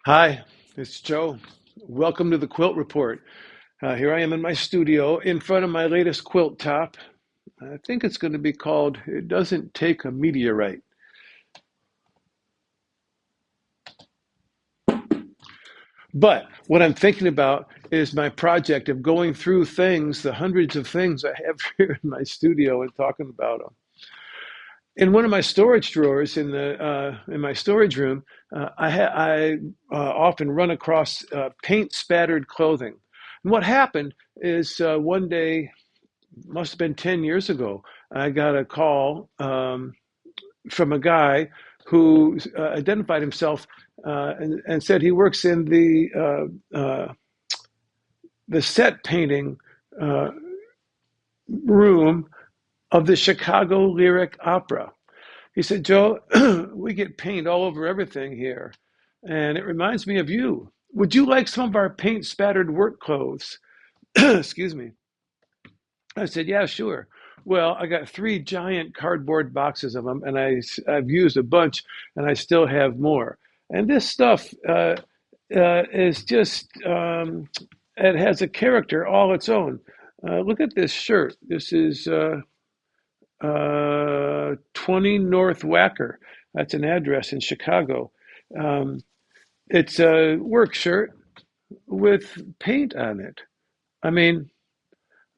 Hi, it's Joe. Welcome to the Quilt Report. Here I am in my studio in front of my latest quilt top. I think it's going to be called It Doesn't Take a Meteorite. But what I'm thinking about is my project of going through things, the hundreds of things I have here in my studio and talking about them. In one of my storage drawers in my storage room, I often run across paint spattered clothing. And what happened is one day must have been 10 years ago. I got a call from a guy who identified himself and said he works in the set painting uh, room of the Chicago Lyric Opera. He said, Joe, we get paint all over everything here, and it reminds me of you. Would you like some of our paint spattered work clothes? Excuse me. I said, yeah, sure. Well, I got three giant cardboard boxes of them, and I've used a bunch, and I still have more. And this stuff is just, it has a character all its own. Look at this shirt. This is 20 North Wacker. That's an address in Chicago. Um, it's a work shirt with paint on it. I mean,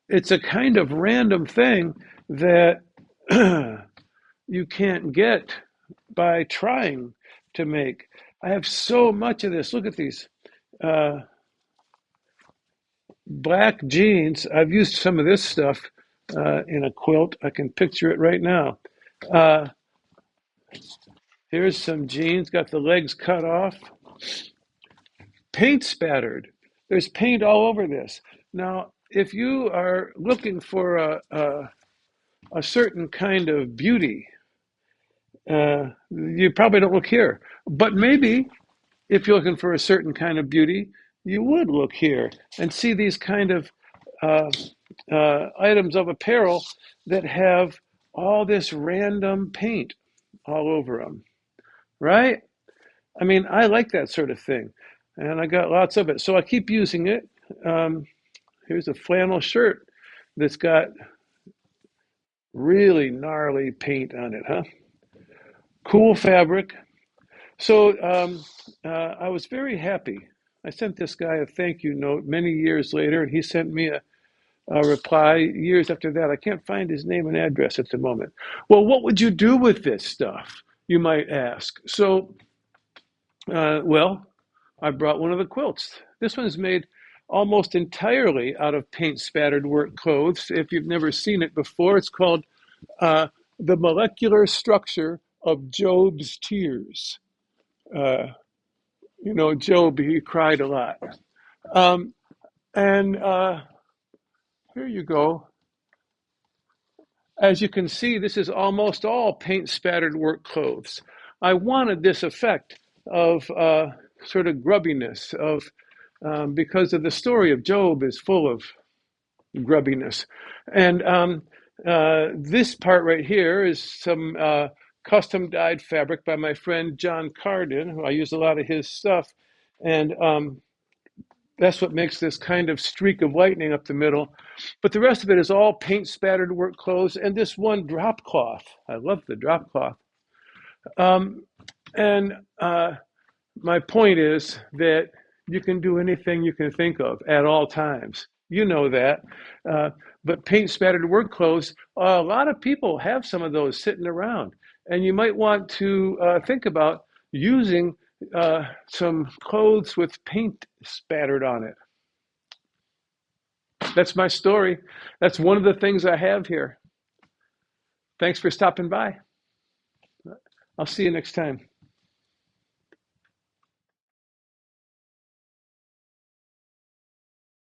it's a kind of random thing that you can't get by trying to make. I have so much of this. Look at these uh, black jeans. I've used some of this stuff in a quilt. I can picture it right now. Uh, Here's some jeans, got the legs cut off, paint spattered. There's paint all over this. Now, if you are looking for a certain kind of beauty, you probably don't look here. But maybe if you're looking for a certain kind of beauty, you would look here and see these kind of uh, items of apparel that have all this random paint all over them, right? I mean, I like that sort of thing, and I got lots of it. So I keep using it. Um, Here's a flannel shirt that's got really gnarly paint on it, huh? Cool fabric. So I was very happy. I sent this guy a thank you note many years later, and he sent me a reply years after that. I can't find his name and address at the moment. Well, what would you do with this stuff? You might ask. So, well, I brought one of the quilts. This one's made almost entirely out of paint spattered work clothes. If you've never seen it before, it's called uh, The Molecular Structure of Job's Tears. Uh, Job, he cried a lot. Um, and Here you go. As you can see, this is almost all paint spattered work clothes. I wanted this effect of sort of grubbiness, because of the story of Job is full of grubbiness. And this part right here is some custom dyed fabric by my friend John Carden, who I use a lot of his stuff. And that's what makes this kind of streak of lightning up the middle. But the rest of it is all paint spattered work clothes and this one drop cloth. I love the drop cloth. Um, and My point is that you can do anything you can think of at all times. You know that. Uh, but paint spattered work clothes, a lot of people have some of those sitting around. And you might want to think about using some clothes with paint spattered on it. That's my story. That's one of the things I have here. Thanks for stopping by. I'll see you next time.